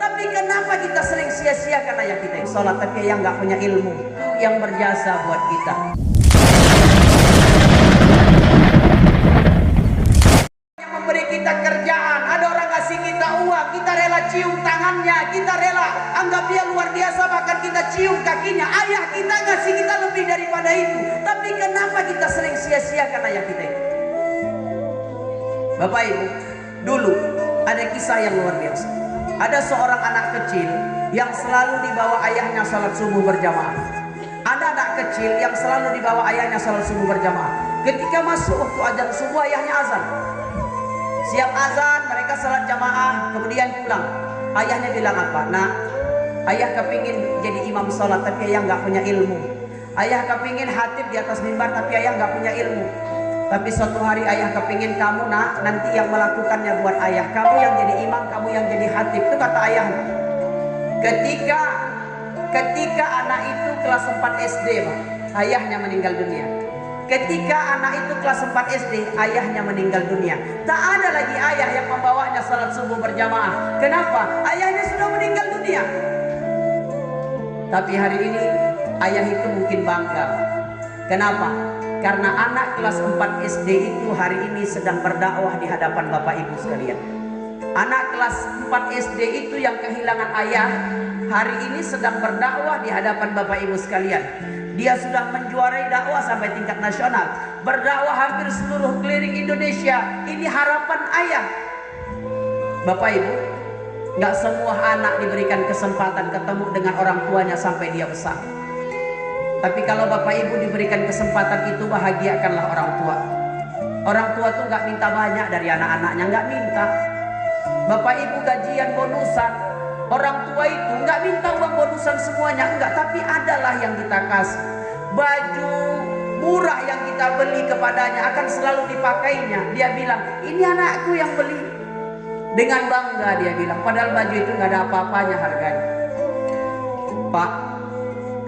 Tapi kenapa kita sering sia-siakan ayah kita yang sholat, tapi ayah nggak punya ilmu yang berjasa buat kita. Yang memberi kita kerjaan, ada orang ngasih kita uang, kita rela cium tangannya, kita rela anggap dia luar biasa, bahkan kita cium kakinya. Ayah kita ngasih kita lebih daripada itu. Tapi kenapa kita sering sia-siakan ayah kita itu? Bapak Ibu, dulu ada kisah yang luar biasa. Ada seorang anak kecil yang selalu dibawa ayahnya salat subuh berjamaah. Ada anak kecil yang selalu dibawa ayahnya salat subuh berjamaah. Ketika masuk waktu azan subuh, ayahnya azan. Siap azan, mereka salat jamaah, kemudian pulang. Ayahnya bilang apa? Nak, ayah kepingin jadi imam salat, tapi ayah nggak punya ilmu. Ayah kepingin khatib di atas mimbar, tapi ayah nggak punya ilmu. Tapi suatu hari ayah kepingin kamu, nak, nanti yang melakukannya buat ayah. Kamu yang jadi imam, kamu yang jadi khatib. Itu kata ayah. Ketika anak itu kelas 4 SD, Pak, ayahnya meninggal dunia. Ketika anak itu kelas 4 SD, ayahnya meninggal dunia. Tak ada lagi ayah yang membawanya salat subuh berjamaah. Kenapa? Ayahnya sudah meninggal dunia. Tapi hari ini ayah itu mungkin bangga. Kenapa? Karena anak kelas 4 SD itu hari ini sedang berdakwah di hadapan Bapak Ibu sekalian. Anak kelas 4 SD itu yang kehilangan ayah, hari ini sedang berdakwah di hadapan Bapak Ibu sekalian. Dia sudah menjuarai dakwah sampai tingkat nasional, berdakwah hampir seluruh keliling Indonesia. Ini harapan ayah. Bapak Ibu, gak semua anak diberikan kesempatan ketemu dengan orang tuanya sampai dia besar. Tapi kalau Bapak Ibu diberikan kesempatan itu, bahagiakanlah orang tua. Orang tua tuh gak minta banyak dari anak-anaknya, gak minta. Bapak Ibu gajian bonusan, orang tua itu gak minta uang bonusan semuanya, enggak. Tapi adalah yang kita kasih. Baju murah yang kita beli kepadanya akan selalu dipakainya. Dia bilang, ini anakku yang beli. Dengan bangga dia bilang, padahal baju itu gak ada apa-apanya harganya. Pak,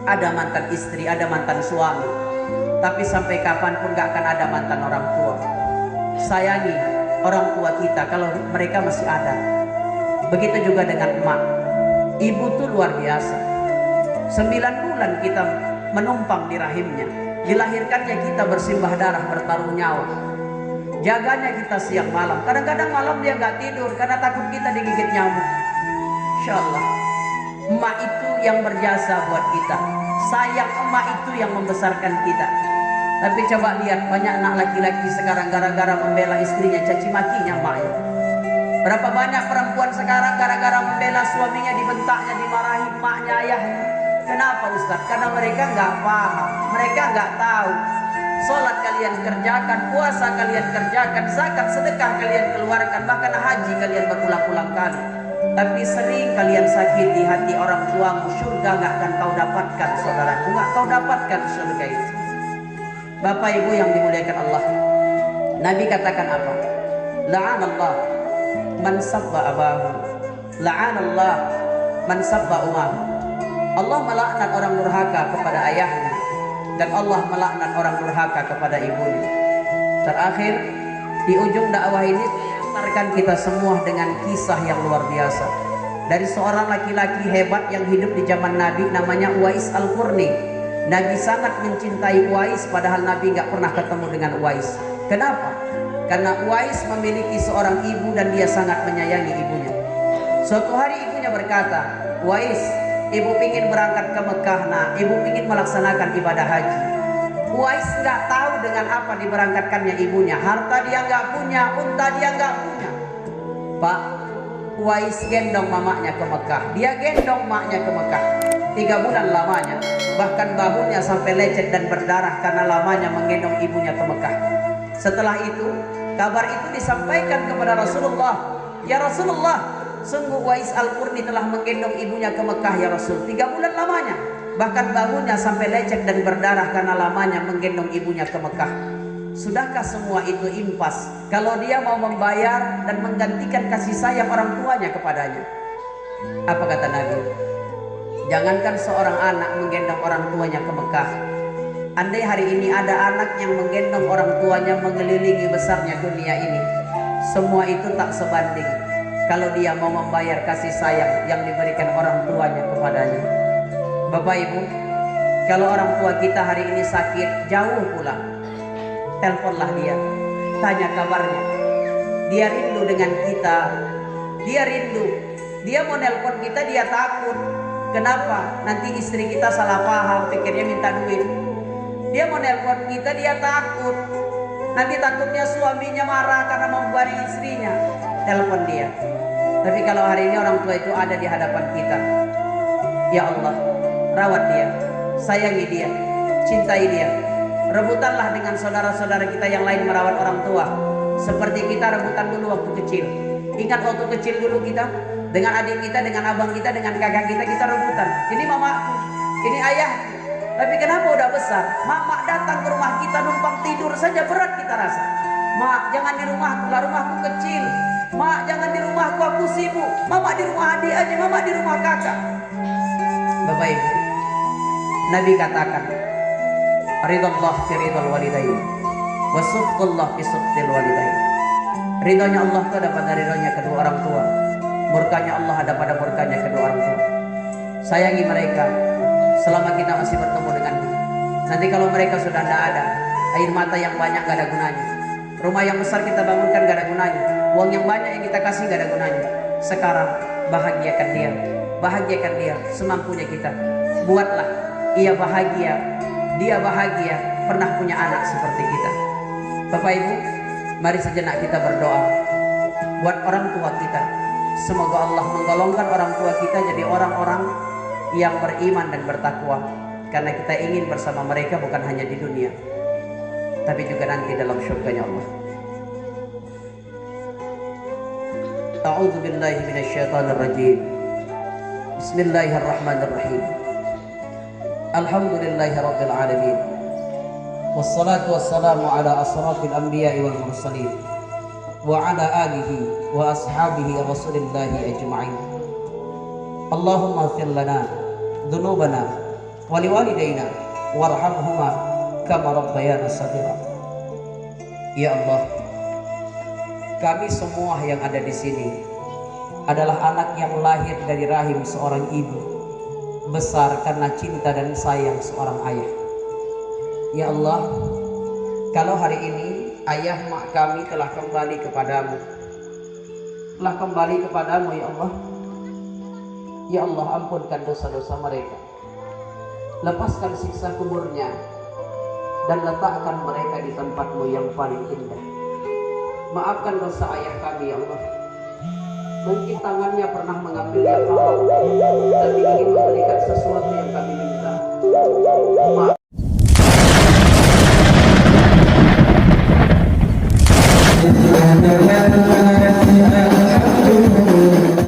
ada mantan istri, ada mantan suami, tapi sampai kapanpun gak akan ada mantan orang tua. Sayangi orang tua kita kalau mereka masih ada. Begitu juga dengan emak. Ibu tuh luar biasa. 9 bulan kita menumpang di rahimnya. Dilahirkannya kita bersimbah darah, bertaruh nyawa. Jaganya kita siang malam. Kadang-kadang malam dia gak tidur karena takut kita digigit nyamuk. Insya Allah, emak itu yang berjasa buat kita. Sayang emak itu yang membesarkan kita. Tapi coba lihat, banyak anak laki-laki sekarang gara-gara membela istrinya caci makinya emaknya. Berapa banyak perempuan sekarang gara-gara membela suaminya dibentaknya, dimarahi emaknya, ayahnya. Kenapa Ustaz? Karena mereka nggak paham, mereka nggak tahu. Sholat kalian kerjakan, puasa kalian kerjakan, zakat sedekah kalian keluarkan, bahkan haji kalian berulang-ulang kali. Tapi sering kalian sakiti hati orang tuamu. Surga gak akan kau dapatkan, saudaraku, gak kau dapatkan surga itu. Bapak Ibu yang dimuliakan Allah, Nabi katakan apa? La'anallah man sabba abahu, la'anallah man sabba umahu. Allah melaknat orang durhaka kepada ayahnya, dan Allah melaknat orang durhaka kepada ibunya. Terakhir, di ujung dakwah ini antarkan kita semua dengan kisah yang luar biasa dari seorang laki-laki hebat yang hidup di zaman Nabi, namanya Uwais Al-Qurni. Nabi sangat mencintai Uwais, padahal Nabi gak pernah ketemu dengan Uwais. Kenapa? Karena Uwais memiliki seorang ibu dan dia sangat menyayangi ibunya. Suatu hari ibunya berkata, Uwais, ibu ingin berangkat ke Mekah, nah, ibu ingin melaksanakan ibadah haji. Uwais gak tahu dengan apa diberangkatkannya ibunya. Harta dia gak punya, unta dia gak punya. Pak, Uwais gendong mamanya ke Mekah. Dia gendong maknya ke Mekah 3 bulan lamanya. Bahkan bahunya sampai lecet dan berdarah karena lamanya menggendong ibunya ke Mekah. Setelah itu, kabar itu disampaikan kepada Rasulullah. Ya Rasulullah, sungguh Uwais Al-Qurni telah menggendong ibunya ke Mekah ya Rasul, 3 bulan lamanya. Bahkan bahunya sampai lecet dan berdarah karena lamanya menggendong ibunya ke Mekah. Sudahkah semua itu impas kalau dia mau membayar dan menggantikan kasih sayang orang tuanya kepadanya? Apa kata Nabi? Jangankan seorang anak menggendong orang tuanya ke Mekah, andai hari ini ada anak yang menggendong orang tuanya mengelilingi besarnya dunia ini, semua itu tak sebanding kalau dia mau membayar kasih sayang yang diberikan orang tuanya kepadanya. Bapak Ibu, kalau orang tua kita hari ini sakit jauh pulang, teleponlah dia, tanya kabarnya. Dia rindu dengan kita, dia rindu. Dia mau nelpon kita, dia takut. Kenapa? Nanti istri kita salah paham, pikirnya minta duit. Dia mau nelpon kita, dia takut. Nanti takutnya suaminya marah karena mau membebani istrinya. Telepon dia. Tapi kalau hari ini orang tua itu ada di hadapan kita, ya Allah, rawat dia, sayangi dia, cintai dia. Rebutanlah dengan saudara-saudara kita yang lain merawat orang tua, seperti kita rebutan dulu waktu kecil. Ingat waktu kecil dulu kita dengan adik kita, dengan abang kita, dengan kakak kita rebutan. Ini mamaku, ini ayahku. Tapi kenapa udah besar, mak datang ke rumah kita numpang tidur saja berat kita rasa. Mak, jangan di rumahku lah, rumahku kecil. Mak, jangan di rumahku, aku sibuk. Mama di rumah adik aja, mama di rumah kakak. Bapak Ibu, Nabi katakan, ridallah fi ridal walidain, wa sukhullah fi sukhil walidain. Ridhonya Allah itu ada pada ridhonya kedua orang tua, murkanya Allah ada pada murkanya kedua orang tua. Sayangi mereka selama kita masih bertemu dengannya. Nanti kalau mereka sudah tidak ada, air mata yang banyak gak ada gunanya. Rumah yang besar kita bangunkan gak ada gunanya. Uang yang banyak yang kita kasih gak ada gunanya. Sekarang bahagiakan dia, bahagiakan dia semampunya kita. Buatlah ia bahagia, dia bahagia pernah punya anak seperti kita. Bapak Ibu, mari sejenak kita berdoa buat orang tua kita. Semoga Allah menggolongkan orang tua kita jadi orang-orang yang beriman dan bertakwa, karena kita ingin bersama mereka bukan hanya di dunia, tapi juga nanti dalam surganya Allah. A'udzu billahi minasyaitonir rajim. Bismillahirrahmanirrahim. Alhamdulillahirabbil alamin. Wassalatu wassalamu ala asrafil anbiya'i wal mursalin wa ala alihi wa ashabihi rasulillahi ajma'in. Allahumma ighfir lana dzunubana wa liwalidayna warhamhuma kama rabbayana shaghira. Ya Allah, kami semua yang ada di sini adalah anak yang lahir dari rahim seorang ibu, besar karena cinta dan sayang seorang ayah. Ya Allah, kalau hari ini ayah mak kami telah kembali kepadamu, ya Allah. Ya Allah, ampunkan dosa-dosa mereka, lepaskan siksa kuburnya, dan letakkan mereka di tempat-Mu yang paling indah. Maafkan dosa ayah kami, ya Allah. Mungkin tangannya pernah mengambil yang haram, tapi ingin memberikan sesuatu yang kami minta. Maaf.